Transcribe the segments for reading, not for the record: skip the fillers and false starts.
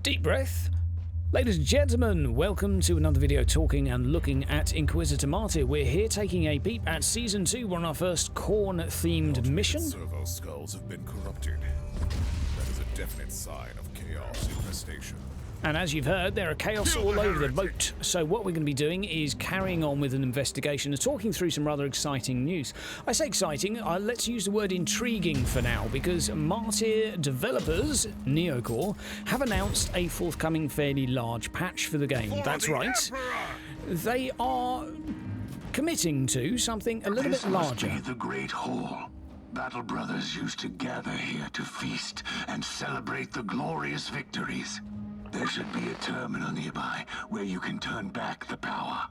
Deep breath. Ladies and gentlemen, welcome to another video talking and looking at Inquisitor Martyr. We're here taking a peep at Season 2. We're on our first Khorne themed mission. Servo skulls have been corrupted. That is a definite sign of chaos infestation. And as you've heard, there are chaos all over the boat. So what we're going to be doing is carrying on with an investigation and talking through some rather exciting news. I say exciting, let's use the word intriguing for now, because Martyr developers, Neocore, have announced a forthcoming fairly large patch for the game. That's right. They are committing to something a little bit larger. This must be the Great Hall. Battle Brothers used to gather here to feast and celebrate the glorious victories. There should be a terminal nearby where you can turn back the power.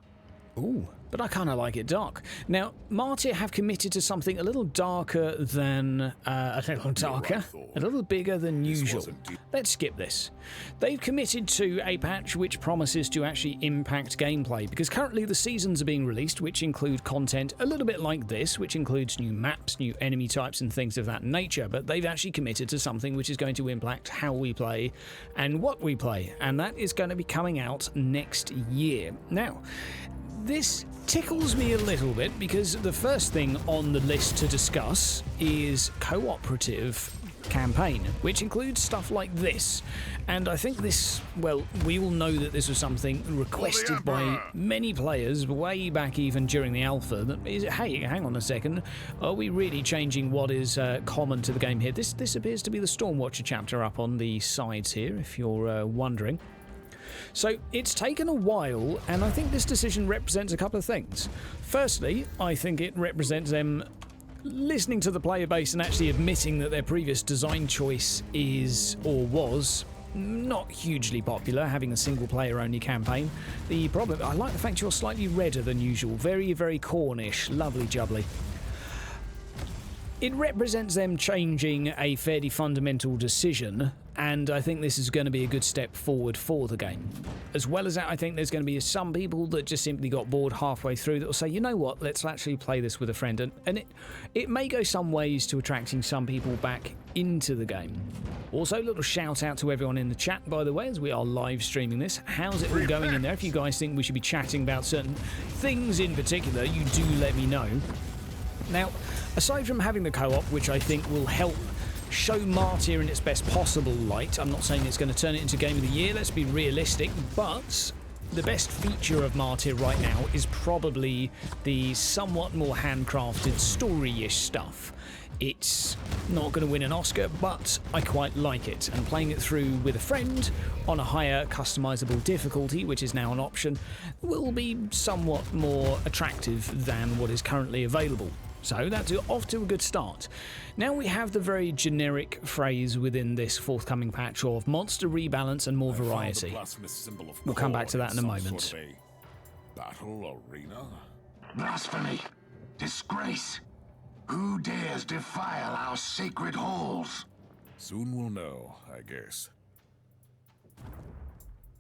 Ooh, but I kind of like it dark. Now, Martyr have committed to something a little darker than... a little bigger than usual. Let's skip this. They've committed to a patch which promises to actually impact gameplay, because currently the seasons are being released, which include content a little bit like this, which includes new maps, new enemy types and things of that nature, but they've actually committed to something which is going to impact how we play and what we play, and that is going to be coming out next year. Now, this tickles me a little bit because the first thing on the list to discuss is Cooperative campaign, which includes stuff like this. And I think this, well, we all know that this was something requested by many players way back even during the alpha. That is, hey, hang on a second, are we really changing what is common to the game here? This appears to be the Stormwatcher chapter up on the sides here, if you're wondering. So it's taken a while, and I think this decision represents a couple of things. Firstly, I think it represents them listening to the player base and actually admitting that their previous design choice is, or was, not hugely popular, having a single player only campaign. The problem, I like the fact you're slightly redder than usual, very, very Cornish, lovely jubbly. It represents them changing a fairly fundamental decision, and I think this is going to be a good step forward for the game. As well as that, I think there's going to be some people that just simply got bored halfway through that will say, you know what, let's actually play this with a friend, and it may go some ways to attracting some people back into the game. Also, a little shout out to everyone in the chat, by the way, as we are live streaming this. How's it all going in there? If you guys think we should be chatting about certain things in particular, you do let me know. Now, aside from having the co-op, which I think will help show Martyr in its best possible light, I'm not saying it's going to turn it into Game of the Year, let's be realistic, but the best feature of Martyr right now is probably the somewhat more handcrafted story-ish stuff. It's not going to win an Oscar, but I quite like it, and playing it through with a friend on a higher customizable difficulty, which is now an option, will be somewhat more attractive than what is currently available. So that's off to a good start. Now we have the very generic phrase within this forthcoming patch of monster rebalance and more variety. We'll come back to that in a moment. Sort of a battle arena? Blasphemy! Disgrace! Who dares defile our sacred halls? Soon we'll know, I guess.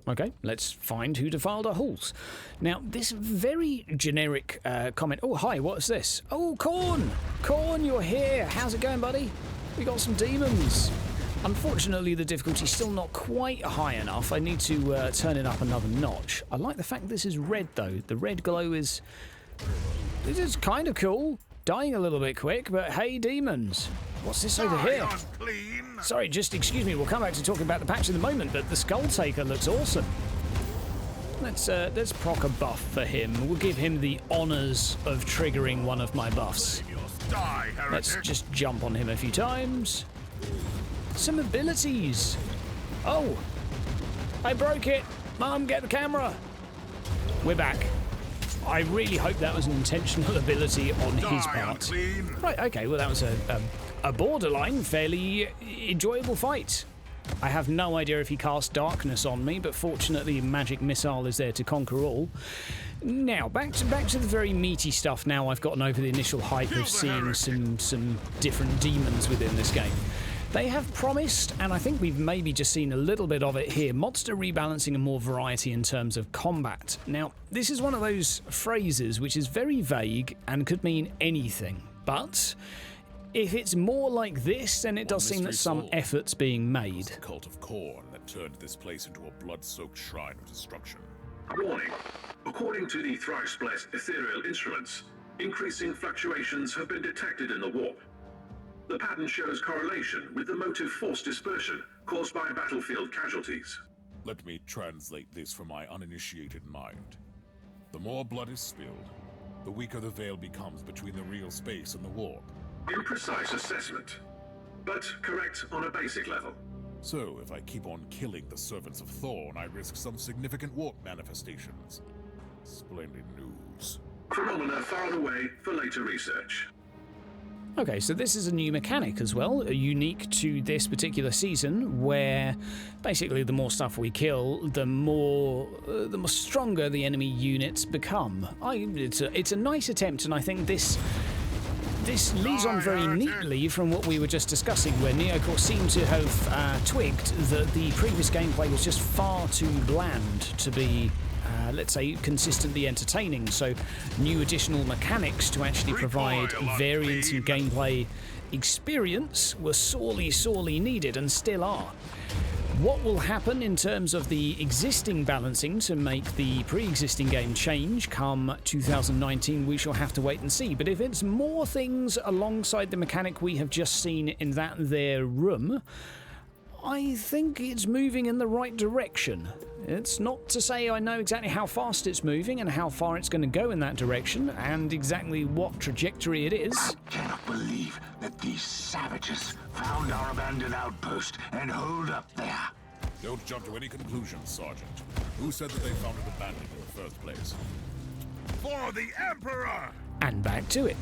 Okay, let's find who defiled our halls. Now, this very generic comment... Oh, hi, what's this? Oh, Khorne! Khorne, you're here! How's it going, buddy? We got some demons. Unfortunately, the difficulty's still not quite high enough. I need to turn it up another notch. I like the fact this is red, though. The red glow is... This is kind of cool. Dying a little bit quick, but hey, demons. What's this over here? Sorry, just excuse me, we'll come back to talking about the patch in a moment, but the Skull Taker looks awesome. Let's proc a buff for him. We'll give him the honours of triggering one of my buffs. Let's just jump on him a few times. Some abilities. Oh, I broke it. Mum, get the camera. We're back. I really hope that was an intentional ability on his part. Right, okay, well that was a borderline, fairly enjoyable fight. I have no idea if he cast darkness on me, but fortunately magic missile is there to conquer all. Now, back to the very meaty stuff now I've gotten over the initial hype of seeing some different demons within this game. They have promised, and I think we've maybe just seen a little bit of it here, monster rebalancing and more variety in terms of combat. Now, this is one of those phrases which is very vague and could mean anything, but if it's more like this, then it does seem that some effort's being made. The cult of Khorne that turned this place into a blood-soaked shrine of destruction. Warning. According to the thrice-blessed ethereal instruments, increasing fluctuations have been detected in the warp. The pattern shows correlation with the motive force dispersion caused by battlefield casualties. Let me translate this for my uninitiated mind. The more blood is spilled, the weaker the veil becomes between the real space and the warp. Imprecise assessment, but correct on a basic level. So, if I keep on killing the servants of Khorne, I risk some significant warp manifestations. Splendid news. Phenomena filed away for later research. Okay, so this is a new mechanic as well, unique to this particular season, where basically the more stuff we kill, the more stronger the enemy units become. It's a nice attempt, and I think this leads on very neatly from what we were just discussing, where Neocorp seemed to have twigged that the previous gameplay was just far too bland to be, let's say, consistently entertaining. So new additional mechanics to actually provide variance in gameplay experience were sorely needed, and still are. What will happen in terms of the existing balancing to make the pre-existing game change come 2019, we shall have to wait and see. But if it's more things alongside the mechanic we have just seen in that there room, I think it's moving in the right direction. It's not to say I know exactly how fast it's moving and how far it's going to go in that direction, and exactly what trajectory it is. I cannot believe that these savages found our abandoned outpost and holed up there. Don't jump to any conclusions, Sergeant. Who said that they found it abandoned in the first place? For the Emperor! And back to it.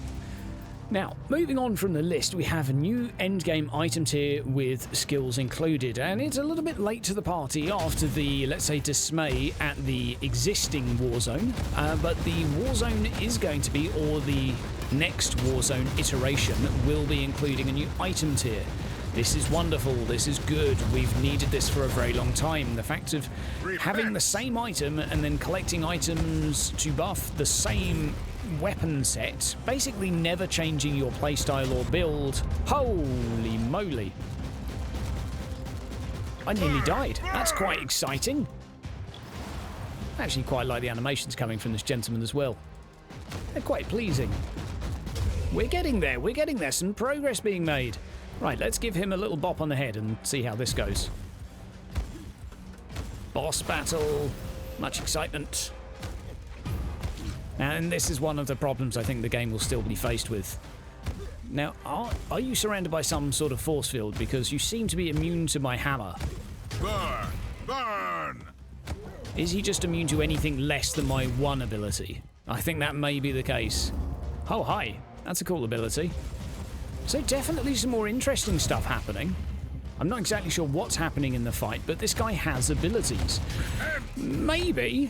Now, moving on from the list, we have a new endgame item tier with skills included, and it's a little bit late to the party after the, let's say, dismay at the existing Warzone, but the Warzone is going to be, or the next Warzone iteration will be including a new item tier. This is wonderful, this is good, we've needed this for a very long time. The fact of having the same item and then collecting items to buff the same weapon set, basically never changing your playstyle or build. Holy moly. I nearly died. That's quite exciting. I actually quite like the animations coming from this gentleman as well. They're quite pleasing. We're getting there, some progress being made. Right, let's give him a little bop on the head and see how this goes. Boss battle, much excitement. And this is one of the problems I think the game will still be faced with. Now, are you surrounded by some sort of force field? Because you seem to be immune to my hammer. Burn! Burn! Is he just immune to anything less than my one ability? I think that may be the case. Oh, hi. That's a cool ability. So definitely some more interesting stuff happening. I'm not exactly sure what's happening in the fight, but this guy has abilities. Maybe,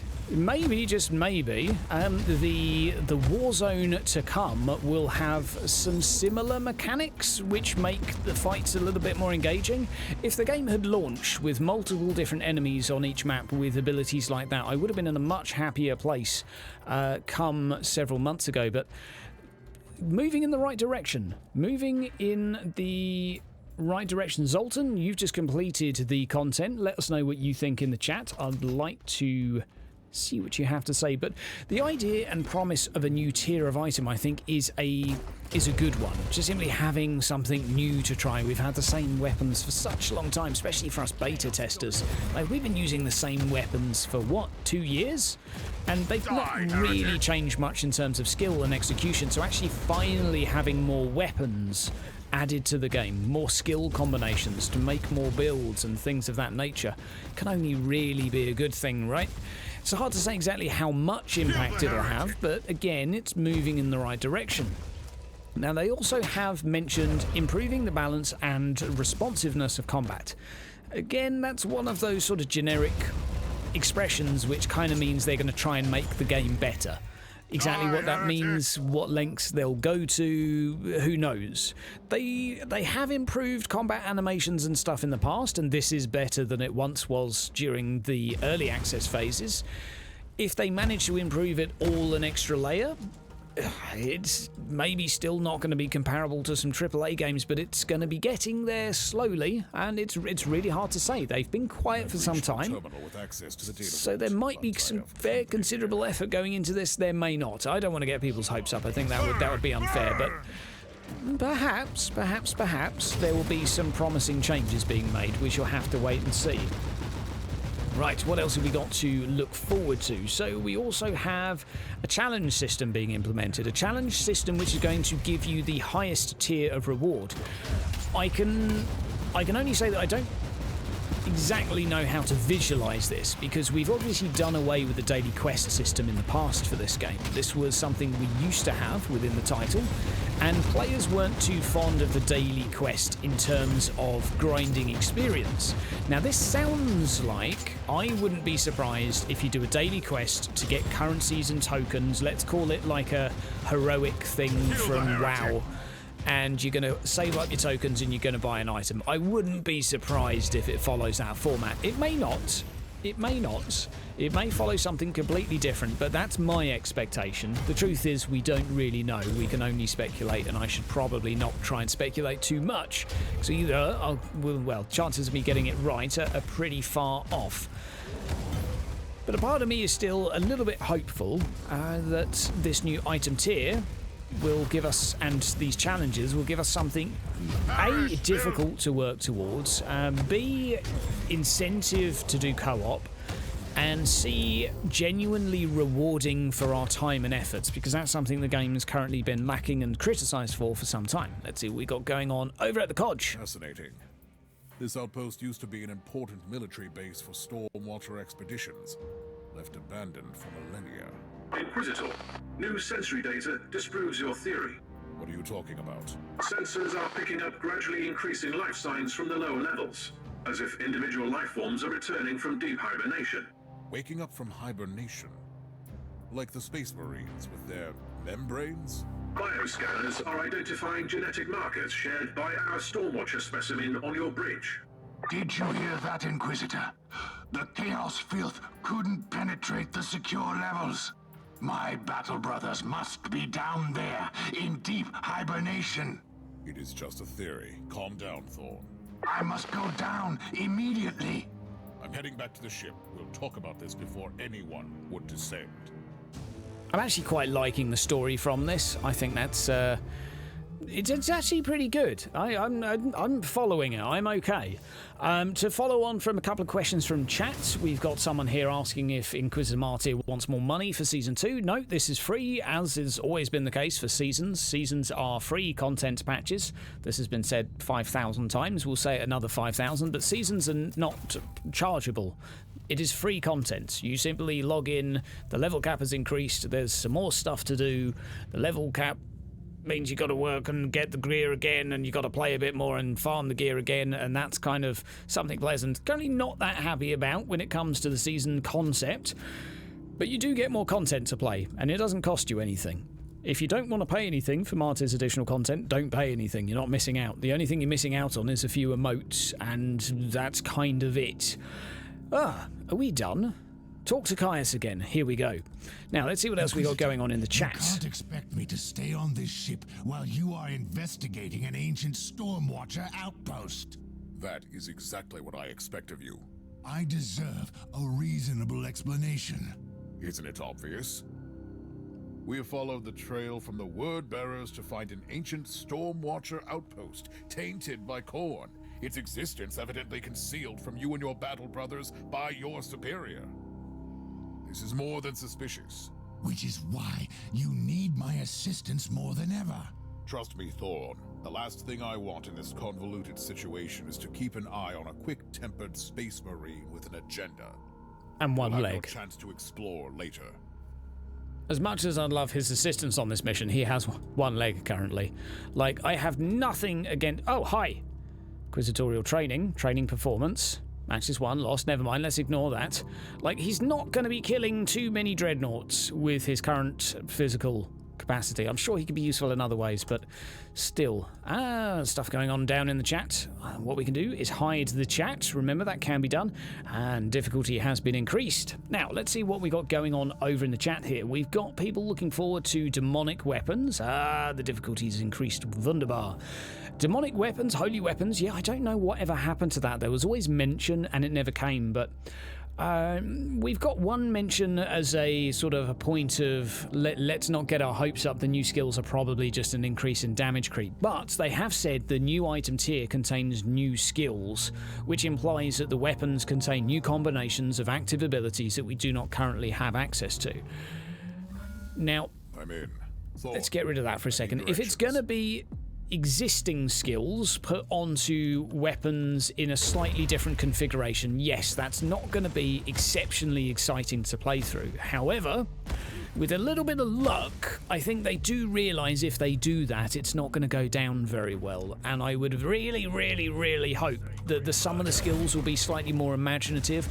just maybe, the Warzone to come will have some similar mechanics which make the fights a little bit more engaging. If the game had launched with multiple different enemies on each map with abilities like that, I would have been in a much happier place come several months ago, but moving in the right direction. Moving in the right direction. Zoltan, you've just completed the content. Let us know what you think in the chat. I'd like to see what you have to say. But the idea and promise of a new tier of item, I think, is a good one. Just simply having something new to try. We've had the same weapons for such a long time, especially for us beta testers. Like, we've been using the same weapons for, what, 2 years? And they've not really changed much in terms of skill and execution, so actually finally having more weapons added to the game, more skill combinations to make more builds and things of that nature, can only really be a good thing, right? It's hard to say exactly how much impact it'll have, but again, it's moving in the right direction. Now, they also have mentioned improving the balance and responsiveness of combat. Again, that's one of those sort of generic expressions which kind of means they're going to try and make the game better. Exactly what that means, what lengths they'll go to, who knows. They have improved combat animations and stuff in the past, and this is better than it once was during the early access phases. If they manage to improve it all an extra layer, it's maybe still not going to be comparable to some AAA games, but it's going to be getting there slowly, and it's really hard to say. They've been quiet for some time, so there might be some fair considerable effort going into this. There may not. I don't want to get people's hopes up. I think that would be unfair, but perhaps there will be some promising changes being made. We shall have to wait and see. Right, what else have we got to look forward to? So we also have a challenge system being implemented, a challenge system which is going to give you the highest tier of reward. I can only say that I don't exactly know how to visualize this, because we've obviously done away with the daily quest system in the past for this game. This was something we used to have within the title, and players weren't too fond of the daily quest in terms of grinding experience. Now this sounds like, I wouldn't be surprised if you do a daily quest to get currencies and tokens, let's call it like a heroic thing from WoW, and you're going to save up your tokens and you're going to buy an item. I wouldn't be surprised if it follows that format. It may not. It may not. It may follow something completely different, but that's my expectation. The truth is, we don't really know. We can only speculate, and I should probably not try and speculate too much. So either, well, chances of me getting it right are pretty far off. But a part of me is still a little bit hopeful that this new item tier will give us, and these challenges will give us something A, difficult to work towards, B, incentive to do co-op, and C, genuinely rewarding for our time and efforts, because that's something the game has currently been lacking and criticised for some time. Let's see what we got going on over at the Codge. Fascinating. This outpost used to be an important military base for Stormwatcher expeditions, left abandoned for millennia. Inquisitor, new sensory data disproves your theory. What are you talking about? Sensors are picking up gradually increasing life signs from the lower levels, as if individual life forms are returning from deep hibernation. Waking up from hibernation? Like the Space Marines with their membranes? Bioscanners are identifying genetic markers shared by our Stormwatcher specimen on your bridge. Did you hear that, Inquisitor? The Chaos Filth couldn't penetrate the secure levels. My battle brothers must be down there, in deep hibernation. It is just a theory. Calm down, Thorn. I must go down immediately. I'm heading back to the ship. We'll talk about this before anyone would descend. I'm actually quite liking the story from this. I think that's it's actually pretty good. I'm following it. I'm okay. To follow on from a couple of questions from chat, we've got someone here asking if Inquisitor Martyr wants more money for Season 2. No, this is free, as has always been the case for Seasons. Seasons are free content patches. This has been said 5,000 times. We'll say it another 5,000, but Seasons are not chargeable. It is free content. You simply log in, the level cap has increased, there's some more stuff to do, the level cap means you got to work and get the gear again, and you got to play a bit more and farm the gear again, and that's kind of something pleasant. Currently not that happy about when it comes to the season concept, but you do get more content to play, and it doesn't cost you anything. If you don't want to pay anything for Martyr's additional content, don't pay anything. You're not missing out. The only thing you're missing out on is a few emotes, and that's kind of it. Are we done? Talk to Caius again. Here we go. Now, let's see what else we got going on in the chat. You can't expect me to stay on this ship while you are investigating an ancient Stormwatcher outpost. That is exactly what I expect of you. I deserve a reasonable explanation. Isn't it obvious? We have followed the trail from the word bearers to find an ancient Stormwatcher outpost, tainted by Khorne. Its existence evidently concealed from you and your battle brothers by your superior. This is more than suspicious. Which is why you need my assistance more than ever. Trust me, Thorn. The last thing I want in this convoluted situation is to keep an eye on a quick-tempered space marine with an agenda. And one we'll leg. Have no chance to explore later. As much as I'd love his assistance on this mission, he has one leg currently. Like, I have nothing against... Oh, hi! Inquisitorial training performance. Matches won, lost, never mind, let's ignore that. Like, he's not going to be killing too many dreadnoughts with his current physical capacity. I'm sure he could be useful in other ways, but still. Stuff going on down in the chat. What we can do is hide the chat. Remember, that can be done. And difficulty has been increased. Now, let's see what we got going on over in the chat here. We've got people looking forward to demonic weapons. The difficulty is increased. Wunderbar. Demonic weapons, holy weapons. Yeah, I don't know whatever happened to that. There was always mention and it never came, but we've got one mention as a sort of a point of let's not get our hopes up. The new skills are probably just an increase in damage creep. But they have said the new item tier contains new skills, which implies that the weapons contain new combinations of active abilities that we do not currently have access to. Now, let's get rid of that for a second. If it's going to be existing skills put onto weapons in a slightly different configuration, yes, that's not going to be exceptionally exciting to play through. However, with a little bit of luck, I think they do realise if they do that, it's not going to go down very well. And I would really, really, really hope that some of the skills will be slightly more imaginative.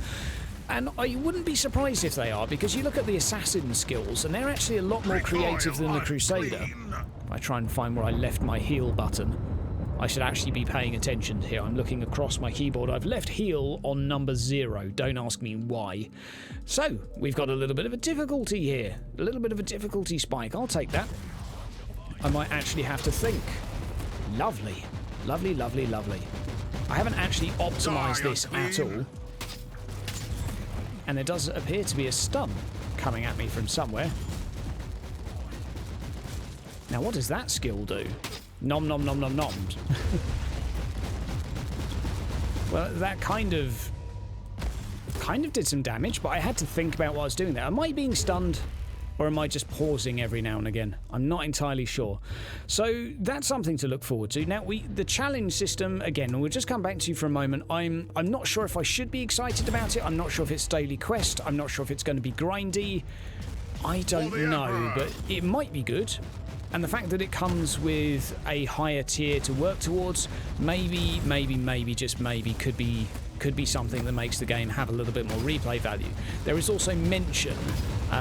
And I wouldn't be surprised if they are, because you look at the assassin skills, and they're actually a lot more creative than the crusader. I try and find where I left my heal button. I should actually be paying attention here. I'm looking across my keyboard. I've left heal on number 0. Don't ask me why. So, we've got a little bit of a difficulty here. A little bit of a difficulty spike. I'll take that. I might actually have to think. Lovely. Lovely, lovely, lovely. I haven't actually optimised this at all. And there does appear to be a stun coming at me from somewhere. Now, what does that skill do? Nom nom nom nom nom. Well, that kind of did some damage, but I had to think about what I was doing there. Am I being stunned, or am I just pausing every now and again? I'm not entirely sure. So that's something to look forward to. Now, the challenge system, again, we'll just come back to you for a moment. I'm not sure if I should be excited about it. I'm not sure if it's daily quest. I'm not sure if it's going to be grindy. I don't know, but it might be good. And the fact that it comes with a higher tier to work towards, maybe, just maybe, could be something that makes the game have a little bit more replay value. There is also mention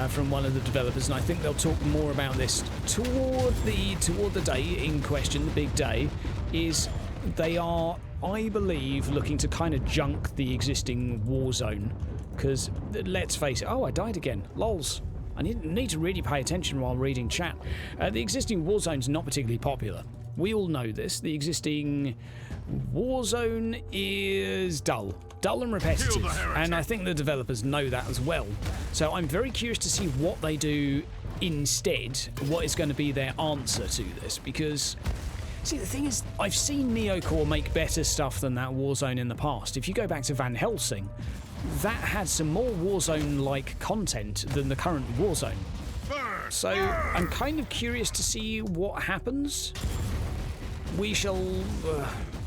from one of the developers, and I think they'll talk more about this toward the day in question, the big day, is they are, I believe, looking to kind of junk the existing Warzone. Because, let's face it, I died again. Lols. I need to really pay attention while reading chat. The existing Warzone's not particularly popular. We all know this. The existing Warzone is dull and repetitive, and I think the developers know that as well. So I'm very curious to see what they do instead, what is going to be their answer to this, because see, the thing is, I've seen Neocore make better stuff than that Warzone in the past. If you go back to Van Helsing, that had some more Warzone-like content than the current Warzone. So I'm kind of curious to see what happens. We shall...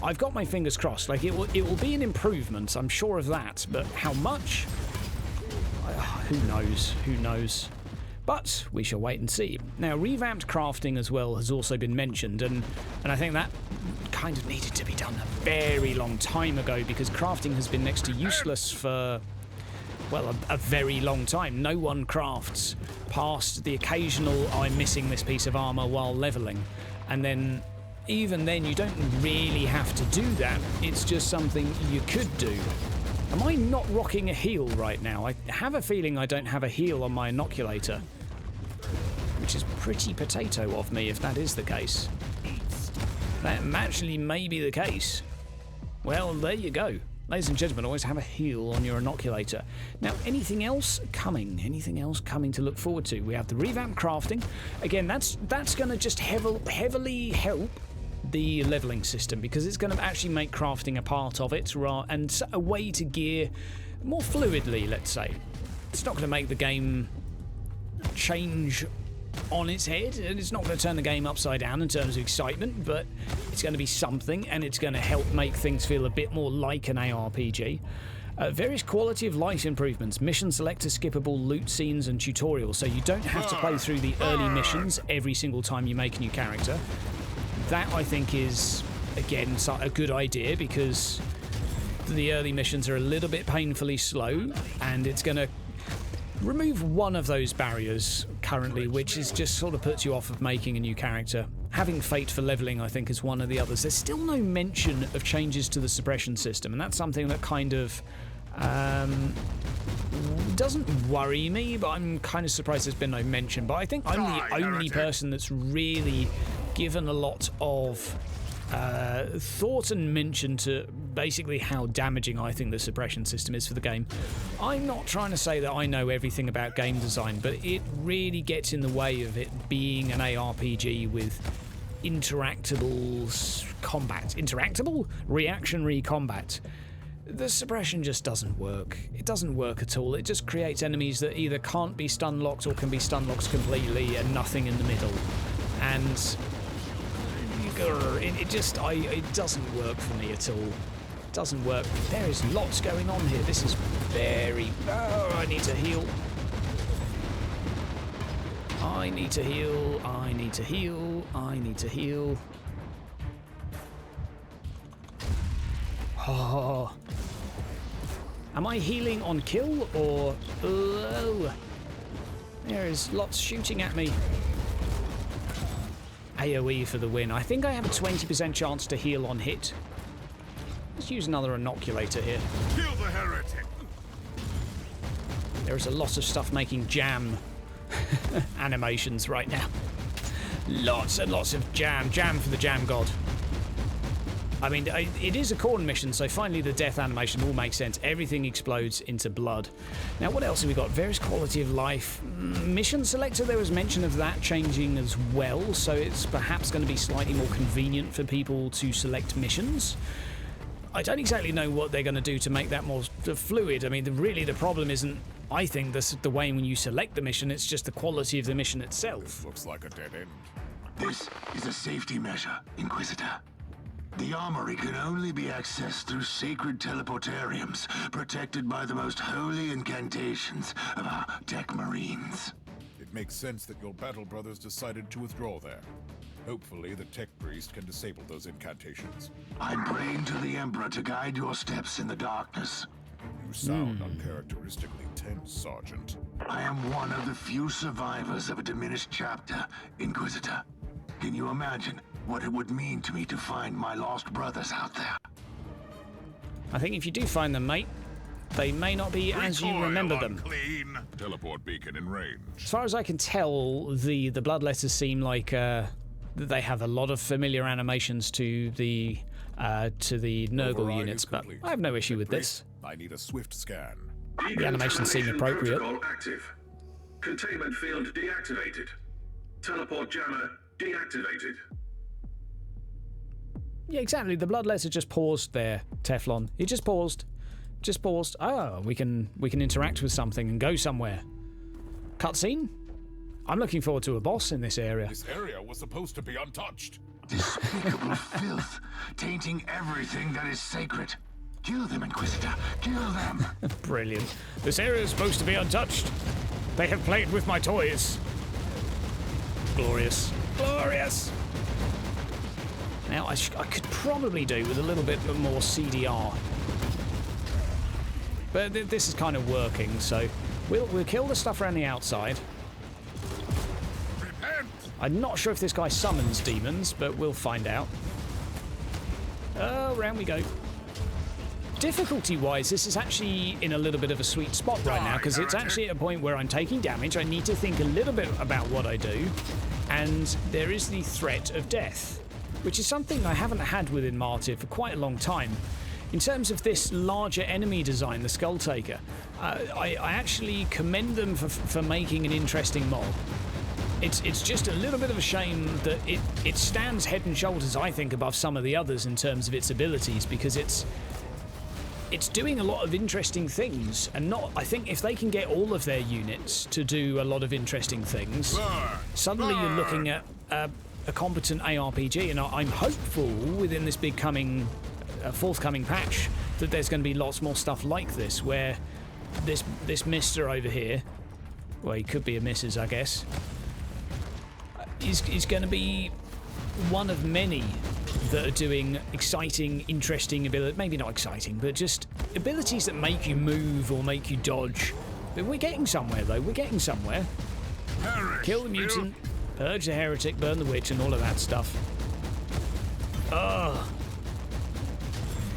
I've got my fingers crossed. Like, it will be an improvement, I'm sure of that. But how much? Who knows? Who knows? But we shall wait and see. Now, revamped crafting as well has also been mentioned, and I think that kind of needed to be done a very long time ago, because crafting has been next to useless for, well, a very long time. No one crafts past the occasional I'm missing this piece of armor while leveling, and then even then you don't really have to do that. It's just something you could do. Am I not rocking a heal right now? I have a feeling I don't have a heal on my inoculator, which is pretty potato of me if that is the case. That actually may be the case. Well, there you go. Ladies and gentlemen, always have a heal on your inoculator. Now, anything else coming? Anything else coming to look forward to? We have the revamped crafting. Again, that's going to just heavily help the leveling system, because it's going to actually make crafting a part of it, and a way to gear more fluidly, let's say. It's not going to make the game change on its head, and it's not going to turn the game upside down in terms of excitement, but it's going to be something, and it's going to help make things feel a bit more like an ARPG. Various quality of life improvements, mission selector, skippable loot scenes and tutorials, so you don't have to play through the early missions every single time you make a new character. That, I think, is, again, a good idea, because the early missions are a little bit painfully slow, and it's going to... Remove one of those barriers currently, which is just sort of puts you off of making a new character. Having fate for leveling, I think, is one of the others. There's still no mention of changes to the suppression system, and that's something that kind of doesn't worry me, but I'm kind of surprised there's been no mention. But I think I'm the only person that's really given a lot of thought and mention to basically how damaging I think the suppression system is for the game. I'm not trying to say that I know everything about game design, but it really gets in the way of it being an ARPG with interactable combat. Interactable? Reactionary combat. The suppression just doesn't work. It doesn't work at all. It just creates enemies that either can't be stun locked or can be stun locked completely and nothing in the middle. And it doesn't work for me at all. It doesn't work. There is lots going on here. This is very... Oh, I need to heal. I need to heal. I need to heal. I need to heal. Oh. Am I healing on kill or... Oh. There is lots shooting at me. AoE for the win. I think I have a 20% chance to heal on hit. Let's use another inoculator here. Kill the heretic! There is a lot of stuff making jam animations right now. Lots and lots of jam. Jam for the jam god. I mean, it is a Khorne mission, so finally the death animation all makes sense. Everything explodes into blood. Now, what else have we got? Various quality of life. Mission selector, there was mention of that changing as well, so it's perhaps going to be slightly more convenient for people to select missions. I don't exactly know what they're going to do to make that more fluid. I mean, really the problem isn't, I think, the way when you select the mission, it's just the quality of the mission itself. This looks like a dead end. This is a safety measure, Inquisitor. The armory can only be accessed through sacred teleportariums, protected by the most holy incantations of our tech marines. It makes sense that your battle brothers decided to withdraw there. Hopefully, the tech priest can disable those incantations. I'm praying to the Emperor to guide your steps in the darkness. You sound uncharacteristically tense, Sergeant. I am one of the few survivors of a diminished chapter, Inquisitor. Can you imagine what it would mean to me to find my lost brothers out there? I think if you do find them, mate, they may not be as you remember them. Clean. Teleport beacon in range. As far as I can tell, the bloodletters seem like they have a lot of familiar animations to the Nurgle Override units, is but complete. I have no issue with this. I need a swift scan. The animations seem appropriate. Protocol active. Containment field deactivated. Teleport jammer deactivated. Yeah, exactly. The bloodletter just paused there, Teflon. It just paused. Just paused. Oh, we can interact with something and go somewhere. Cutscene? I'm looking forward to a boss in this area. This area was supposed to be untouched. Despicable filth, tainting everything that is sacred. Kill them, Inquisitor. Kill them. Brilliant. This area is supposed to be untouched. They have played with my toys. Glorious. Glorious! Now, I could probably do with a little bit more CDR. But this is kind of working, so we'll kill the stuff around the outside. Repent! I'm not sure if this guy summons demons, but we'll find out. Oh, round we go. Difficulty-wise, this is actually in a little bit of a sweet spot right now, because it's actually at a point where I'm taking damage. I need to think a little bit about what I do, and there is the threat of death, which is something I haven't had within Martyr for quite a long time. In terms of this larger enemy design, the Skull Taker, I actually commend them for making an interesting mob. It's just a little bit of a shame that it stands head and shoulders, I think, above some of the others in terms of its abilities, because it's doing a lot of interesting things, and I think if they can get all of their units to do a lot of interesting things, suddenly you're looking at a competent ARPG, and I'm hopeful within this big forthcoming patch that there's going to be lots more stuff like this, where this mister over here, well, he could be a missus, I guess, is going to be one of many that are doing exciting, interesting ability. Maybe not exciting, but just abilities that make you move or make you dodge But we're getting somewhere, though. We're getting somewhere. Kill the mutant, purge the heretic, burn the witch, and all of that stuff. Ugh.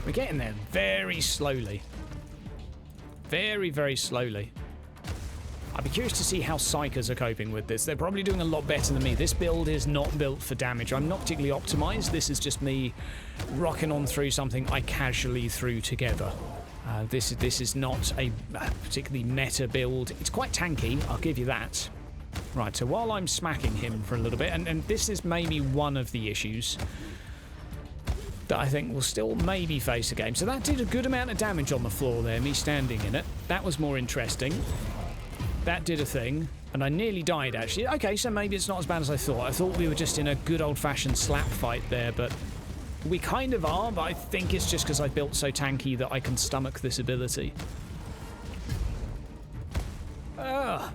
We're getting there very slowly. Very, very slowly. I'd be curious to see how Psychers are coping with this. They're probably doing a lot better than me. This build is not built for damage. I'm not particularly optimized. This is just me rocking on through something I casually threw together. This is not a particularly meta build. It's quite tanky, I'll give you that. Right, so while I'm smacking him for a little bit, and this is maybe one of the issues that I think will still maybe face a game. So that did a good amount of damage on the floor there, me standing in it. That was more interesting. That did a thing, and I nearly died, actually. Okay, so maybe it's not as bad as I thought. I thought we were just in a good old-fashioned slap fight there, but we kind of are, but I think it's just because I built so tanky that I can stomach this ability. Ugh.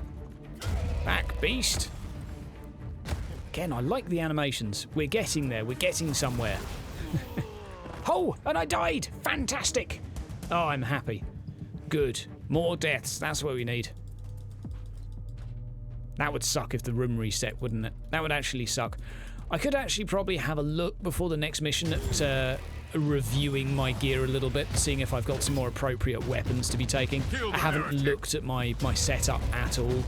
Back, beast. Again, I like the animations. We're getting there. We're getting somewhere. Oh, and I died. Fantastic. Oh, I'm happy. Good. More deaths. That's what we need. That would suck if the room reset, wouldn't it? That would actually suck. I could actually probably have a look before the next mission at reviewing my gear a little bit, seeing if I've got some more appropriate weapons to be taking. I haven't looked at my setup at all,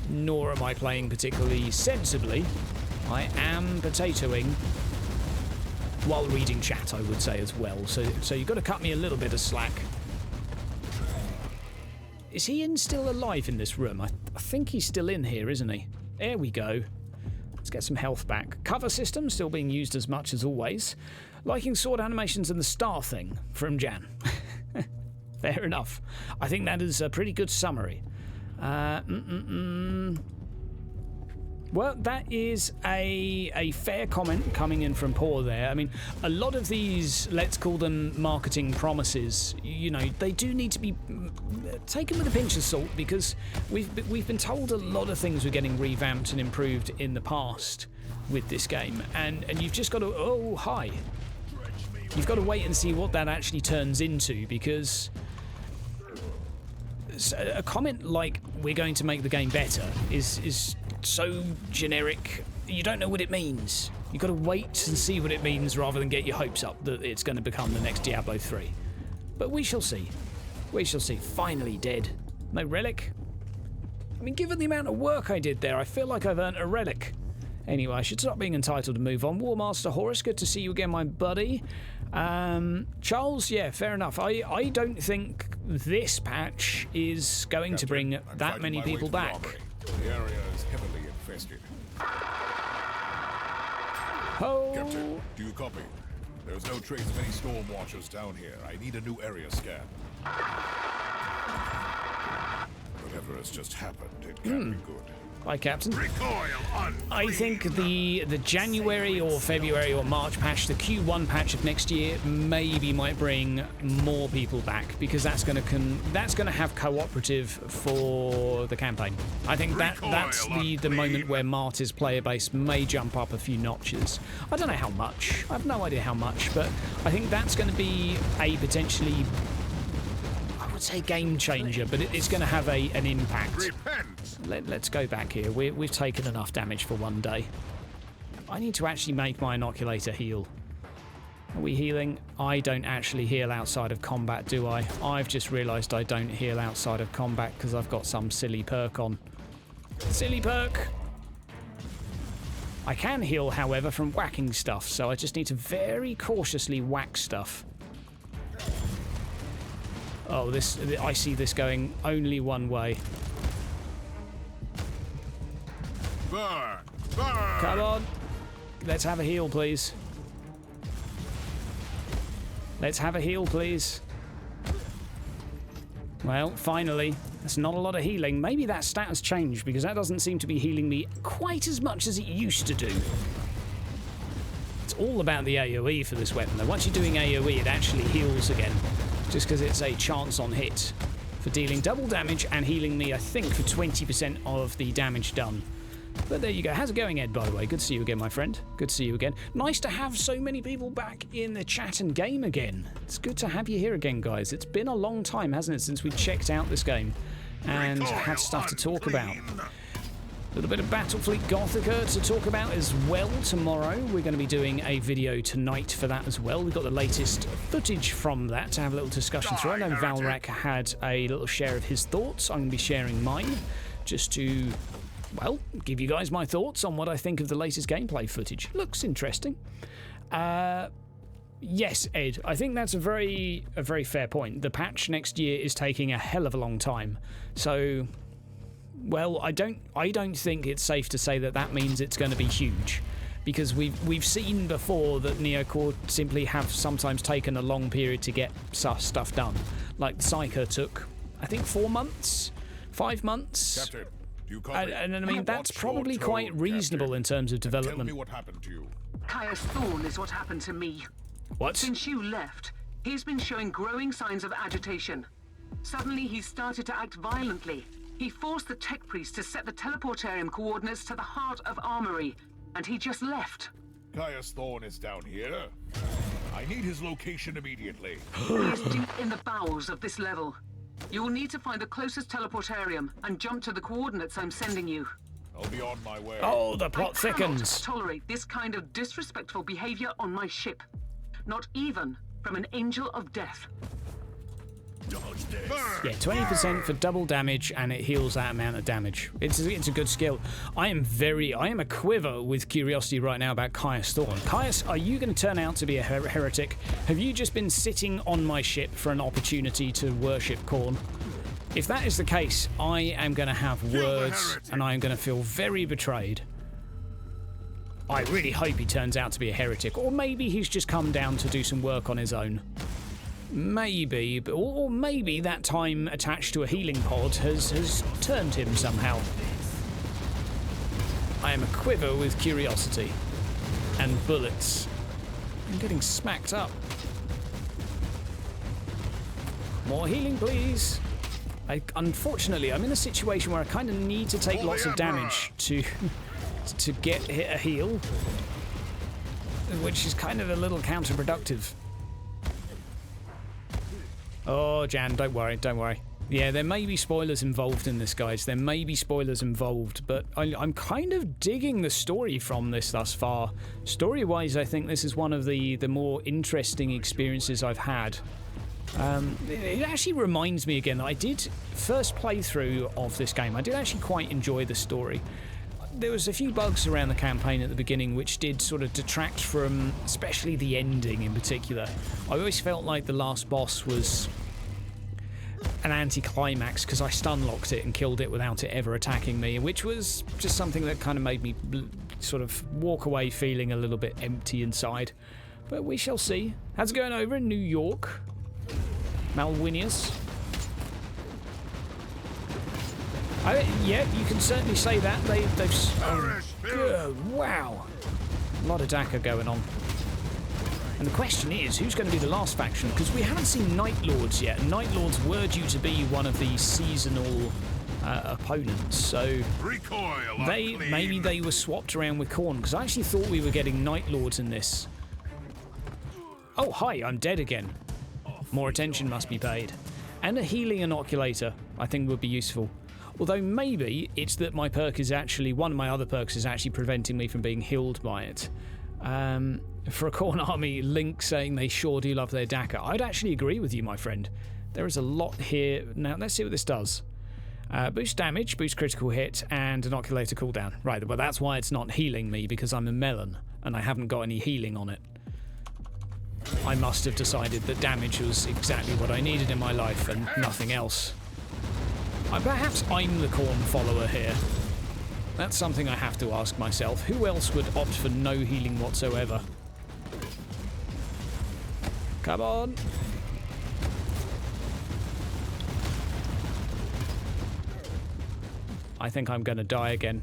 nor am I playing particularly sensibly. I am potatoing while reading chat, I would say, as well. So you've got to cut me a little bit of slack. Is he still alive in this room? I think he's still in here, isn't he? There we go. Let's get some health back. Cover system still being used as much as always. Liking sword animations and the star thing from Jan. Fair enough. I think that is a pretty good summary. Well, that is a fair comment coming in from Paul there. I mean, a lot of these, let's call them marketing promises, you know, they do need to be taken with a pinch of salt, because we've been told a lot of things were getting revamped and improved in the past with this game, and you've just got to, oh, hi. You've got to wait and see what that actually turns into, because a comment like, we're going to make the game better, is so generic, you don't know what it means. You've got to wait and see what it means rather than get your hopes up that it's going to become the next Diablo 3. But we shall see. We shall see. Finally dead. No relic? I mean, given the amount of work I did there, I feel like I've earned a relic. Anyway, I should stop being entitled to move on. Warmaster Horus, good to see you again, my buddy. Charles, yeah, fair enough. I don't think this patch is going to bring that many people back. The area is heavily infested. Oh. Captain, do you copy? There's no trace of any storm watchers down here. I need a new area scan. Whatever has just happened, it can't be good. Hi, Captain. Recoil on. I think the January or February or March patch, the Q1 patch of next year, maybe might bring more people back, because that's going to have cooperative for the campaign. I think that's the moment where Martyr's player base may jump up a few notches. I don't know how much. I have no idea how much, but I think that's going to be a potentially, I would say, game changer, but it's going to have an impact. Repent. Let's go back here. We've taken enough damage for one day. I need to actually make my inoculator heal. Are we healing? I don't actually heal outside of combat, do I? I've just realised I don't heal outside of combat because I've got some silly perk on. Silly perk! I can heal, however, from whacking stuff, so I just need to very cautiously whack stuff. Oh, I see this going only one way. Burn! Burn! Come on. Let's have a heal, please. Let's have a heal, please. Well, finally. That's not a lot of healing. Maybe that stat has changed, because that doesn't seem to be healing me quite as much as it used to do. It's all about the AoE for this weapon, though. Once you're doing AoE, it actually heals again, just because it's a chance on hit for dealing double damage and healing me, I think, for 20% of the damage done. But there you go. How's it going, Ed, by the way? Good to see you again, my friend. Good to see you again. Nice to have so many people back in the chat and game again. It's good to have you here again, guys. It's been a long time, hasn't it, since we checked out this game. and had stuff to talk about. A little bit of Battlefleet Gothica to talk about as well tomorrow. We're going to be doing a video tonight for that as well. We've got the latest footage from that to have a little discussion through. I know Valrak had a little share of his thoughts. I'm going to be sharing mine just to, well, give you guys my thoughts on what I think of the latest gameplay footage. Looks interesting. Yes, Ed, I think that's a very fair point. The patch next year is taking a hell of a long time. So, well, I don't think it's safe to say that that means it's going to be huge, because we've seen before that Neocore simply have sometimes taken a long period to get stuff done. Like Psyker took, I think, 4 months, 5 months. Captain, do you copy? And I mean, that's probably quite reasonable, Captain, in terms of development. Tell me what happened to you. Caius Thorne is what happened to me. What? Since you left, he's been showing growing signs of agitation. Suddenly, he's started to act violently. He forced the tech priest to set the teleportarium coordinates to the heart of Armory, and he just left. Caius Thorne is down here. I need his location immediately. He is deep in the bowels of this level. You will need to find the closest teleportarium and jump to the coordinates I'm sending you. I'll be on my way. Oh, the plot thickens. I cannot tolerate this kind of disrespectful behavior on my ship. Not even from an angel of death. Yeah, 20% for double damage, and it heals that amount of damage. It's a good skill. I am a quiver with curiosity right now about Caius Thorne. Caius, are you going to turn out to be a heretic? Have you just been sitting on my ship for an opportunity to worship Khorne? If that is the case, I am going to have words, and I am going to feel very betrayed. I really hope he turns out to be a heretic, or maybe he's just come down to do some work on his own. Maybe, or maybe that time attached to a healing pod has turned him somehow. I am a quiver with curiosity and bullets. I'm getting smacked up. More healing, please. Unfortunately, I'm in a situation where I kind of need to take lots of damage to get a heal, which is kind of a little counterproductive. Oh, Jan, don't worry. Yeah, there may be spoilers involved in this, guys. There may be spoilers involved, but I'm kind of digging the story from this thus far. Story-wise, I think this is one of the more interesting experiences I've had. It actually reminds me again that I did first playthrough of this game. I did actually quite enjoy the story. There was a few bugs around the campaign at the beginning which did sort of detract from, especially the ending in particular. I always felt like the last boss was an anti-climax because I stun-locked it and killed it without it ever attacking me, which was just something that kind of made me sort of walk away feeling a little bit empty inside. But we shall see. How's it going over in New York? Malwinius? Yeah, you can certainly say that. They've wow. A lot of DACA going on. And the question is, who's going to be the last faction? Because we haven't seen Night Lords yet. Night Lords were due to be one of the seasonal opponents, so maybe they were swapped around with Khorne, because I actually thought we were getting Night Lords in this. Oh, hi, I'm dead again. More attention must be paid. And a healing inoculator, I think, would be useful. Although maybe it's that my perk is actually, one of my other perks is actually preventing me from being healed by it. For a Khorne army, Link saying they sure do love their DACA. I'd actually agree with you, my friend. There is a lot here. Now, let's see what this does. Boost damage, boost critical hit, and inoculator cooldown. Right, well, that's why it's not healing me, because I'm a melon, and I haven't got any healing on it. I must have decided that damage was exactly what I needed in my life, and nothing else. Perhaps I'm the Khorne follower here. That's something I have to ask myself. Who else would opt for no healing whatsoever? Come on! I think I'm going to die again.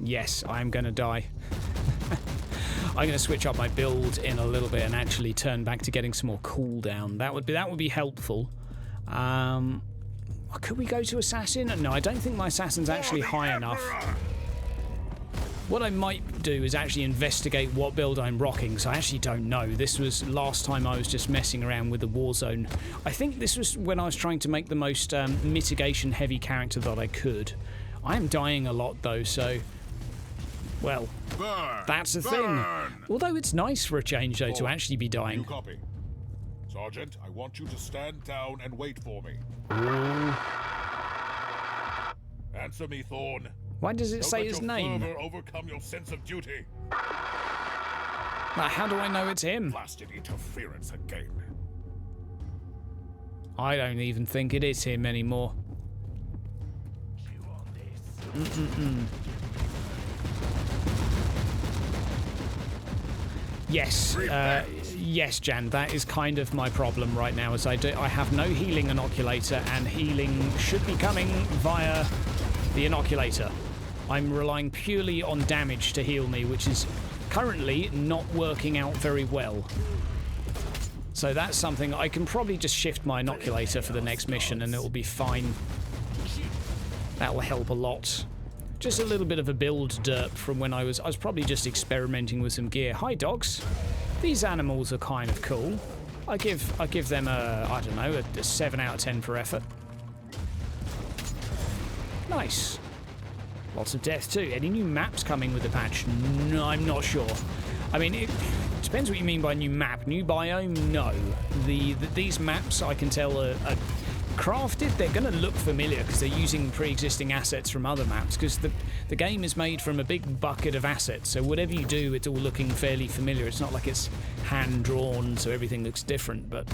Yes, I'm going to die. I'm going to switch up my build in a little bit and actually turn back to getting some more cooldown. That would be helpful. Could we go to Assassin? No, I don't think my Assassin's actually high enough. What I might do is actually investigate what build I'm rocking, so I actually don't know. This was last time I was just messing around with the Warzone. I think this was when I was trying to make the most mitigation-heavy character that I could. I am dying a lot, though, so... Well, that's the thing. Although it's nice for a change, though, to actually be dying. You copy. Sergeant, I want you to stand down and wait for me. Answer me, Khorne. Why does it say his name? Don't let your fervor overcome your sense of duty. Like, how do I know it's him? Blasted interference again. I don't even think it is him anymore. Yes, yes, Jan, that is kind of my problem right now, as I have no healing inoculator, and healing should be coming via the inoculator. I'm relying purely on damage to heal me, which is currently not working out very well. So that's something I can probably just shift my inoculator for the next mission and it will be fine. That will help a lot. Just a little bit of a build derp from when I was probably just experimenting with some gear. Hi, dogs. These animals are kind of cool. I give them a, I don't know, a 7 out of 10 for effort. Nice. Lots of death too. Any new maps coming with the patch? No, I'm not sure. I mean, it depends what you mean by new map. New biome? No. These maps, I can tell, are crafted. They're going to look familiar because they're using pre-existing assets from other maps, because the game is made from a big bucket of assets, so whatever you do, it's all looking fairly familiar. It's not like it's hand-drawn, so everything looks different, but...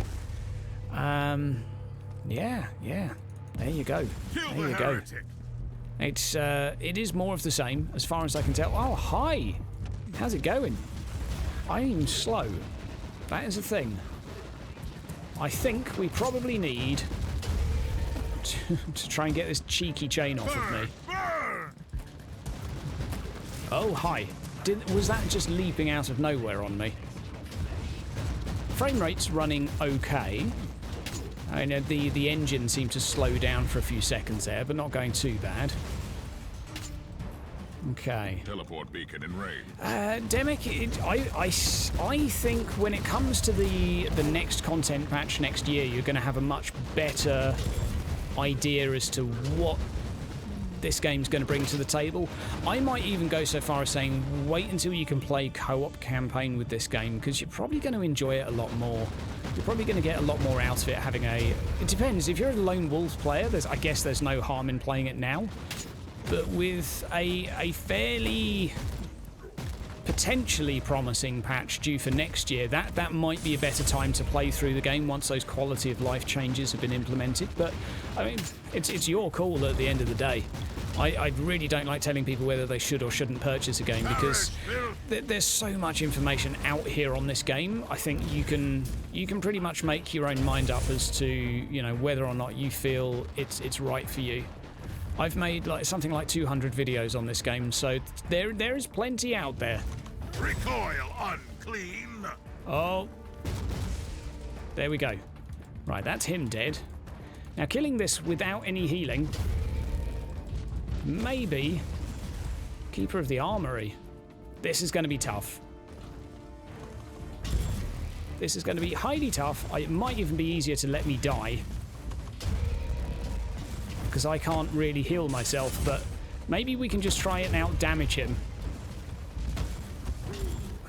yeah. There you go. There you go. It is more of the same, as far as I can tell. Oh, hi! How's it going? I'm slow. That is a thing. I think we probably need to try and get this cheeky chain off of me. Oh, hi. Was that just leaping out of nowhere on me? Frame rate's running okay. I know the engine seemed to slow down for a few seconds there, but not going too bad. Okay. Teleport beacon in range. Demic, I think when it comes to the next content patch next year, you're going to have a much better idea as to what this game's going to bring to the table. I might even go so far as saying wait until you can play co-op campaign with this game, because you're probably going to enjoy it a lot more. You're probably going to get a lot more out of it having a... It depends. If you're a lone wolf player, I guess there's no harm in playing it now. But with a fairly potentially promising patch due for next year, that might be a better time to play through the game once those quality of life changes have been implemented. But I mean, it's your call at the end of the day. I really don't like telling people whether they should or shouldn't purchase a game, because there's so much information out here on this game. I think you can pretty much make your own mind up as to, you know, whether or not you feel it's right for you. I've made something like 200 videos on this game, so there is plenty out there. Recoil unclean. Oh. There we go. Right, that's him dead. Now, killing this without any healing. Maybe. Keeper of the Armory. This is going to be tough. This is going to be highly tough. It might even be easier to let me die, because I can't really heal myself, but maybe we can just try it and out-damage him.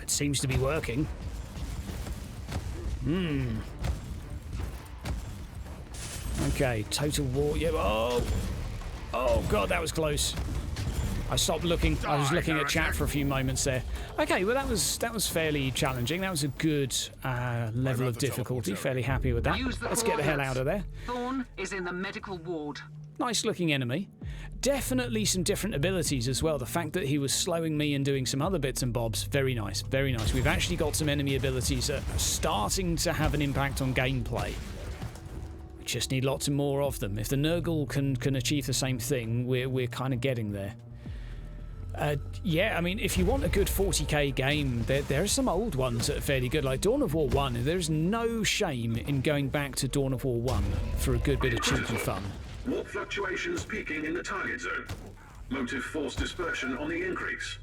It seems to be working. Okay, total war. Yeah. Oh god, that was close. I stopped looking. I was looking at chat for a few moments there. Okay, well that was fairly challenging. That was a good level of difficulty. Fairly happy with that. Let's get the hell out of there. Khorne is in the medical ward. Nice looking enemy. Definitely some different abilities as well. The fact that he was slowing me and doing some other bits and bobs, very nice, very nice. We've actually got some enemy abilities that are starting to have an impact on gameplay. We just need lots more of them. If the Nurgle can achieve the same thing, we're kind of getting there. Yeah, I mean, if you want a good 40k game, there are some old ones that are fairly good, like Dawn of War 1. There's no shame in going back to Dawn of War 1 for a good bit of cheeky fun. Warp fluctuations peaking in the target zone. Motive force dispersion on the increase.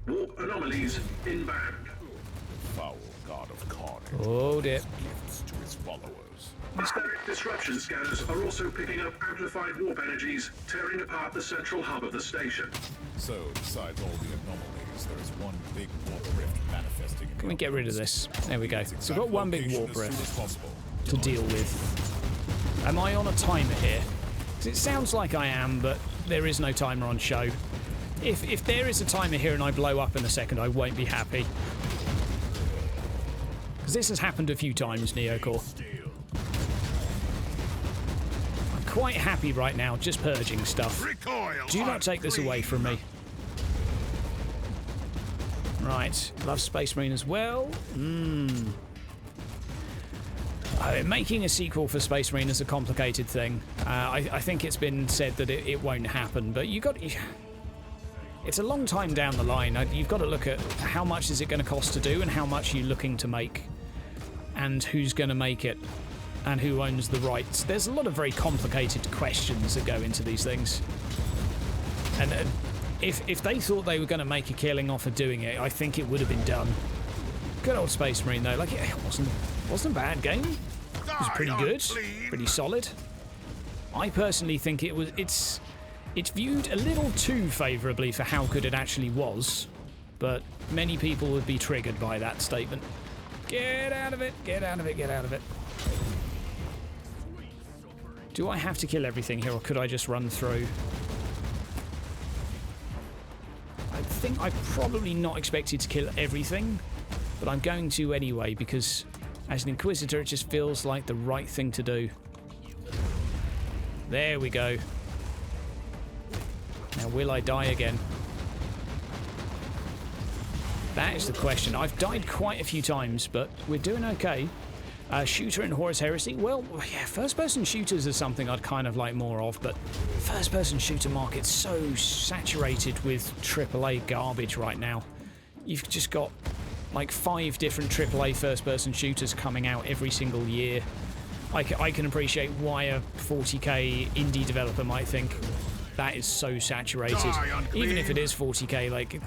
Warp anomalies inbound. Foul god of Khorne. Oh dear. Gifts to his followers. Atmospheric disruption scanners are also picking up amplified warp energies, tearing apart the central hub of the station. So, besides all the anomalies, there is one big warp rift manifesting. Can we get rid of this? There we go. So we've got one big warp rift to deal with. Am I on a timer here? 'Cause it sounds like I am, but there is no timer on show. If there is a timer here and I blow up in a second, I won't be happy. Because this has happened a few times, Neocore. I'm quite happy right now, just purging stuff. Do not take this away from me. Right, love Space Marine as well. Making a sequel for Space Marine is a complicated thing. I think it's been said that it won't happen, but it's a long time down the line. You've got to look at how much is it going to cost to do and how much you're looking to make and who's going to make it and who owns the rights. There's a lot of very complicated questions that go into these things. And if they thought they were going to make a killing off of doing it, I think it would have been done. Good old Space Marine though. Like, it wasn't a bad game. It was pretty good, pretty solid. I personally think it's viewed a little too favourably for how good it actually was, but many people would be triggered by that statement. Get out of it, get out of it, get out of it. Do I have to kill everything here, or could I just run through? I think I'm probably not expected to kill everything, but I'm going to anyway, because as an Inquisitor it just feels like the right thing to do. There we go. Now, will I die again? That is the question. I've died quite a few times, but we're doing okay. Shooter in Horus Heresy? Well, yeah, first-person shooters is something I'd kind of like more of, but first-person shooter market's so saturated with AAA garbage right now. You've just got like 5 different AAA first-person shooters coming out every single year. I can appreciate why a 40k indie developer might think that is so saturated. Even if it is 40k, like,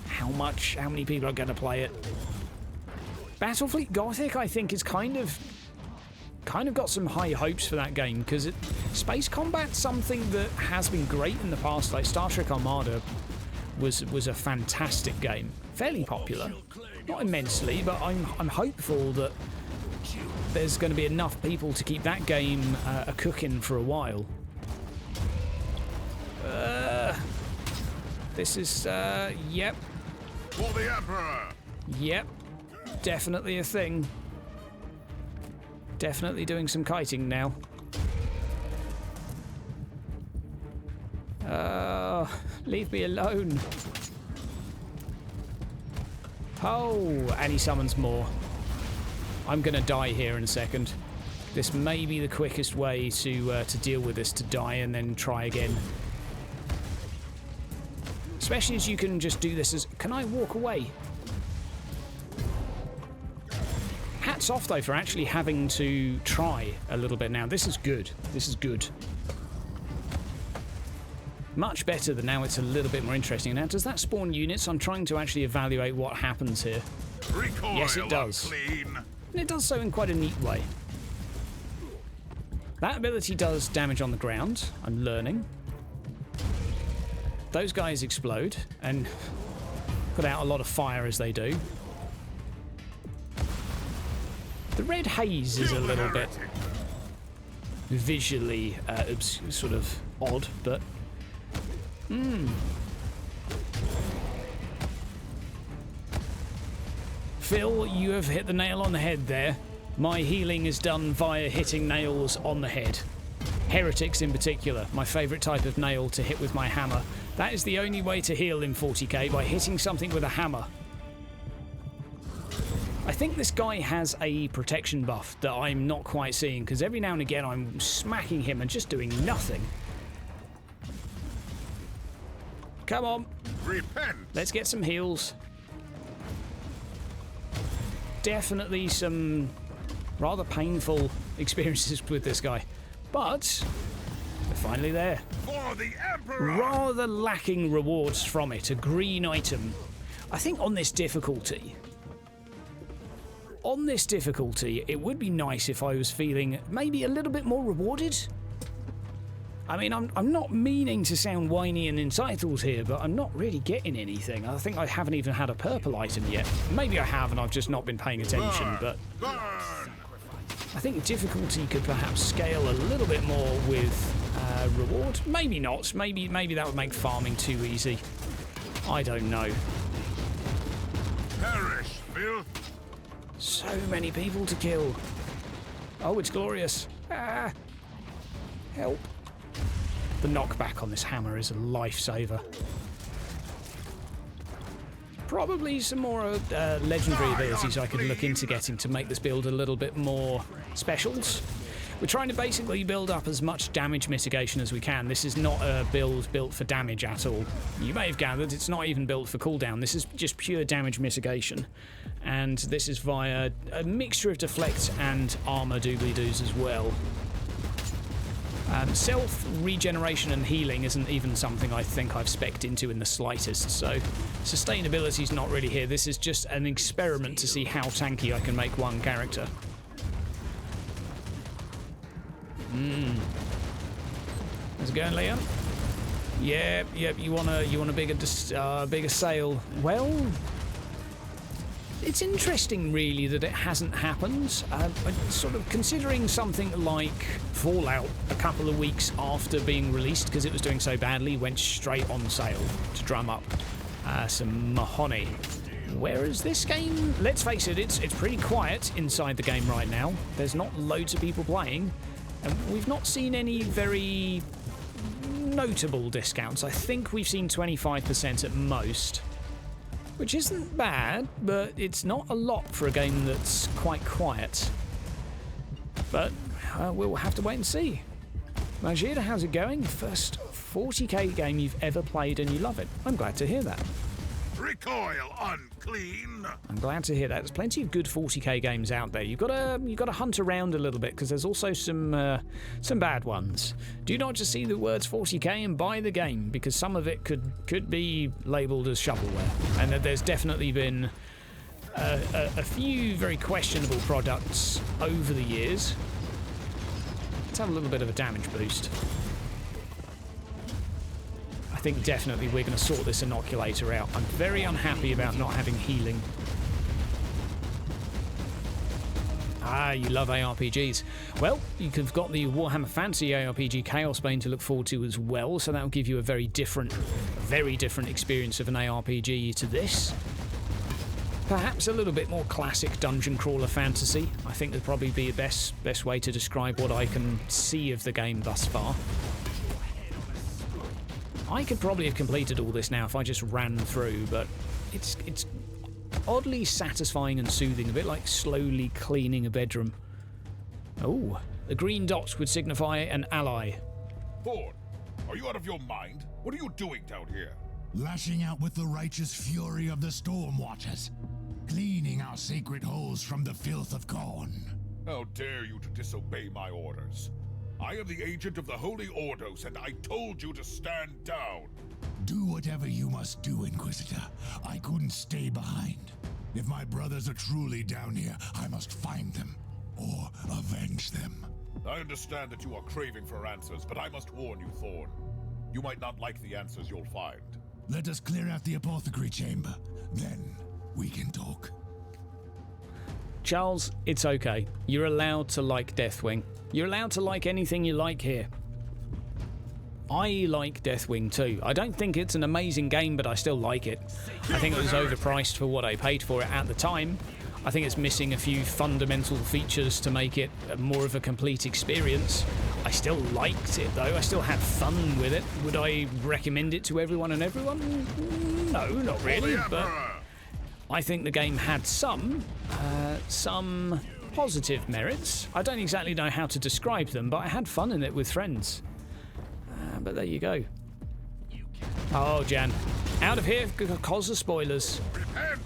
how many people are going to play it? Battlefleet Gothic, I think, is kind of got some high hopes for that game, because space combat's something that has been great in the past. Like Star Trek Armada was a fantastic game, fairly popular, not immensely, but I'm hopeful that there's going to be enough people to keep that game a cooking for a while. This is, yep. For the Emperor! Yep. Definitely a thing. Definitely doing some kiting now. Leave me alone. Oh, and he summons more. I'm gonna die here in a second. This may be the quickest way to deal with this, to die and then try again. Especially as you can just do this as... Can I walk away? Hats off, though, for actually having to try a little bit now. This is good. This is good. Much better than now. It's a little bit more interesting. Now, does that spawn units? I'm trying to actually evaluate what happens here. Recoil, yes, it does. Clean. And it does so in quite a neat way. That ability does damage on the ground. I'm learning. Those guys explode and put out a lot of fire as they do. The red haze is a little bit visually sort of odd, but... Phil, you have hit the nail on the head there. My healing is done via hitting nails on the head. Heretics in particular, my favourite type of nail to hit with my hammer. That is the only way to heal in 40k, by hitting something with a hammer. I think this guy has a protection buff that I'm not quite seeing, because every now and again I'm smacking him and just doing nothing. Come on. Repent. Let's get some heals. Definitely some rather painful experiences with this guy. But we're finally there. For the Emperor. Rather lacking rewards from it. A green item. I think on this difficulty, it would be nice if I was feeling maybe a little bit more rewarded. I mean, I'm not meaning to sound whiny and entitled here, but I'm not really getting anything. I think I haven't even had a purple item yet. Maybe I have and I've just not been paying attention, but I think difficulty could perhaps scale a little bit more with reward. Maybe not. Maybe that would make farming too easy. I don't know. Perish, filth! So many people to kill. Oh, it's glorious. Ah, help. The knockback on this hammer is a lifesaver. Probably some more legendary abilities I could look into getting to make this build a little bit more specials. We're trying to basically build up as much damage mitigation as we can. This is not a build built for damage at all. You may have gathered it's not even built for cooldown. This is just pure damage mitigation. And this is via a mixture of deflect and armor doobly-doos as well. Self-regeneration and healing isn't even something I think I've spec'd into in the slightest, so sustainability's not really here. This is just an experiment to see how tanky I can make one character. How's it going, Liam? Yep, you want a bigger sail. Well, it's interesting, really, that it hasn't happened. Sort of considering something like Fallout a couple of weeks after being released, because it was doing so badly, went straight on sale to drum up some mahoney. Whereas this game, let's face it, it's pretty quiet inside the game right now. There's not loads of people playing, and we've not seen any very notable discounts. I think we've seen 25% at most. Which isn't bad, but it's not a lot for a game that's quite quiet. But we'll have to wait and see. Majida, how's it going? First 40k game you've ever played and you love it. I'm glad to hear that. Recoil, unclean! I'm glad to hear that. There's plenty of good 40k games out there. You've got to hunt around a little bit, because there's also some bad ones. Do not just see the words 40k and buy the game, because some of it could be labelled as shovelware, and there's definitely been a few very questionable products over the years. Let's have a little bit of a damage boost. I think definitely we're going to sort this inoculator out. I'm very unhappy about not having healing. Ah, you love ARPGs. Well, you've got the Warhammer Fantasy ARPG Chaos Bane to look forward to as well, so that'll give you a very different experience of an ARPG to this. Perhaps a little bit more classic dungeon crawler fantasy. I think that'd probably be the best way to describe what I can see of the game thus far. I could probably have completed all this now if I just ran through, but it's oddly satisfying and soothing, a bit like slowly cleaning a bedroom. Oh, the green dots would signify an ally. Khorne, are you out of your mind? What are you doing down here? Lashing out with the righteous fury of the Storm Watchers, cleaning our sacred holes from the filth of Khorne. How dare you to disobey my orders? I am the agent of the Holy Ordos, and I told you to stand down. Do whatever you must do, Inquisitor. I couldn't stay behind. If my brothers are truly down here, I must find them, or avenge them. I understand that you are craving for answers, but I must warn you, Khorne. You might not like the answers you'll find. Let us clear out the apothecary chamber. Then we can talk. Charles, it's okay. You're allowed to like Deathwing. You're allowed to like anything you like here. I like Deathwing too. I don't think it's an amazing game, but I still like it. I think it was overpriced for what I paid for it at the time. I think it's missing a few fundamental features to make it more of a complete experience. I still liked it though. I still had fun with it. Would I recommend it to everyone and everyone? No, not really, but I think the game had some positive merits. I don't exactly know how to describe them, but I had fun in it with friends. But there you go. Oh, Jan. Out of here because of spoilers. Repent!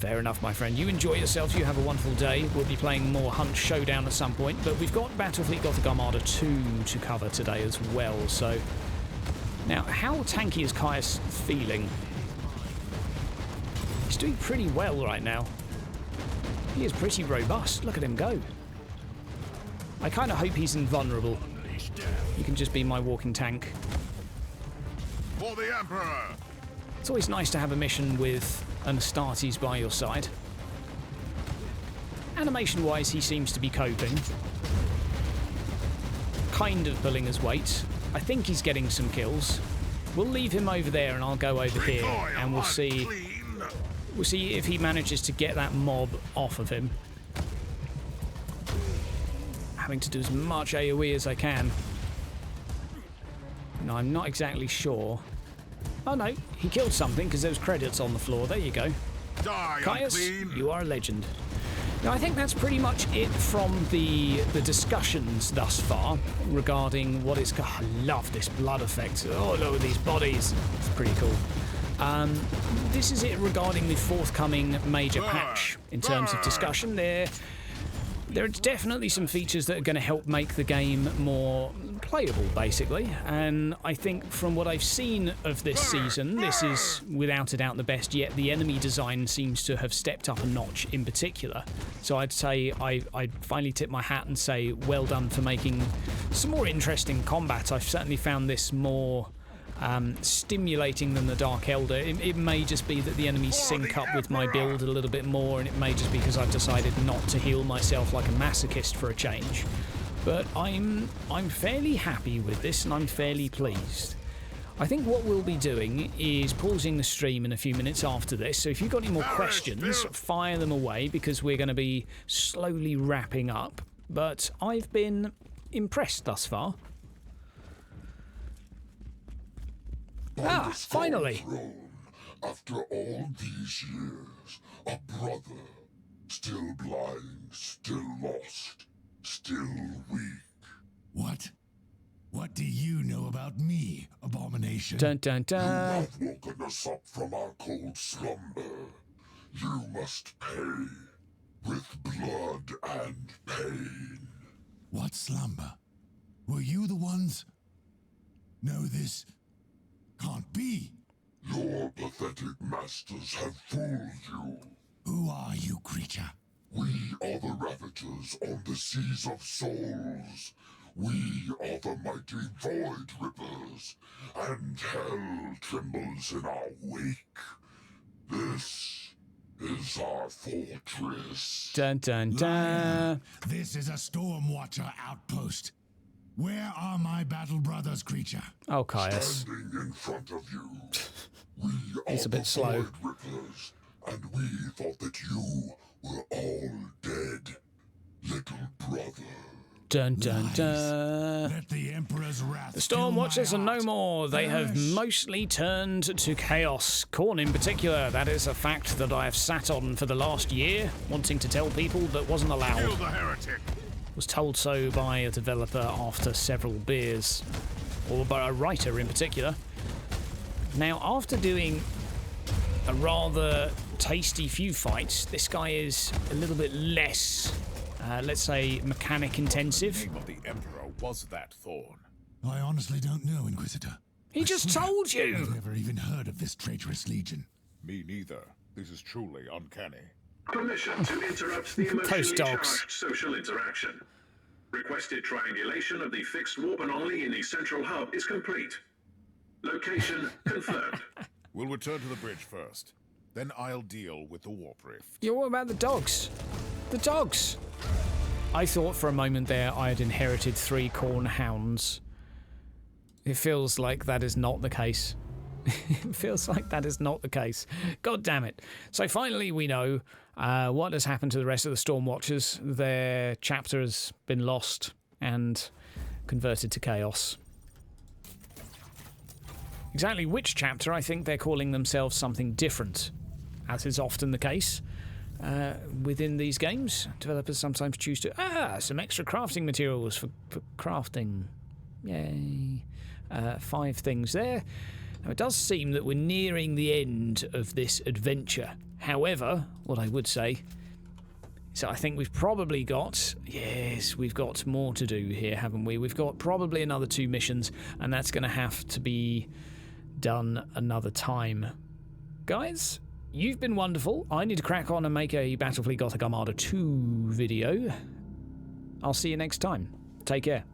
Fair enough, my friend. You enjoy yourself. You have a wonderful day. We'll be playing more Hunt Showdown at some point, but we've got Battlefleet Gothic Armada 2 to cover today as well, so... Now, how tanky is Caius feeling? He's doing pretty well right now. He is pretty robust. Look at him go. I kind of hope he's invulnerable. He can just be my walking tank. For the Emperor! It's always nice to have a mission with an Astartes by your side. Animation-wise, he seems to be coping. Kind of pulling his weight. I think he's getting some kills. We'll leave him over there and I'll go over here and we'll see if he manages to get that mob off of him. Having to do as much AoE as I can. No, I'm not exactly sure. Oh no, he killed something because there was credits on the floor. There you go. Caius, you are a legend. Now, I think that's pretty much it from the discussions thus far regarding what is... I love this blood effect. Oh, look at these bodies. It's pretty cool. This is it regarding the forthcoming major patch in terms of discussion. There are definitely some features that are going to help make the game more playable, basically. And I think from what I've seen of this season, this is without a doubt the best yet. The enemy design seems to have stepped up a notch in particular. So I'd say I'd finally tip my hat and say well done for making some more interesting combat. I've certainly found this more stimulating than the Dark Elder. It may just be that the enemies sync up with my build a little bit more, and it may just be because I've decided not to heal myself like a masochist for a change. But I'm fairly happy with this, and I'm fairly pleased. I think what we'll be doing is pausing the stream in a few minutes after this, so if you've got any more questions, fire them away, because we're going to be slowly wrapping up. But I've been impressed thus far. Ah, finally! After all these years, a brother, still blind, still lost, still weak. What? What do you know about me, Abomination? Dun dun dun. You have woken us up from our cold slumber. You must pay with blood and pain. What slumber? Were you the ones? No, this can't be. Your pathetic masters have fooled you. Who are you, creature? We are the Ravagers on the Seas of Souls. We are the mighty Void Rippers, and hell trembles in our wake. This is our fortress. Dun dun dun. This is a Stormwatcher outpost. Where are my battle brothers, creature? Oh, Caius. Standing in front of you. We He's are a bit the slow. Void Rippers, and we thought that you were all dead, little brother. Dun dun dun. Let the Emperor's wrath. The Stormwatchers fill are my no heart. more. They have mostly turned to chaos. Khorne in particular. That is a fact that I have sat on for the last year, wanting to tell people that wasn't allowed. Kill the heretic! Was told so by a developer after several beers, or by a writer in particular. Now, after doing a rather tasty few fights, this guy is a little bit less, let's say, mechanic intensive. The name of the Emperor was that Thorn. I honestly don't know, Inquisitor. He just told I've you! never even heard of this traitorous legion. Me neither. This is truly uncanny. Permission to interrupt the Those emotionally dogs. charged social interaction. Requested triangulation of the fixed warp anomaly in the central hub is complete. Location confirmed. We'll return to the bridge first. Then I'll deal with the warp rift. Yeah, what about the dogs? The dogs! I thought for a moment there I had inherited 3 Khorne hounds. It feels like that is not the case. It feels like that is not the case. God damn it. So finally we know what has happened to the rest of the Stormwatchers. Their chapter has been lost and converted to chaos. Exactly which chapter, I think they're calling themselves something different, as is often the case. Within these games, developers sometimes choose to... some extra crafting materials for crafting. Yay. 5 things there. Now, it does seem that we're nearing the end of this adventure. However, what I would say is I think we've probably got... Yes, we've got more to do here, haven't we? We've got probably another 2 missions, and that's going to have to be done another time. Guys, you've been wonderful. I need to crack on and make a Battlefleet Gothic Armada 2 video. I'll see you next time. Take care.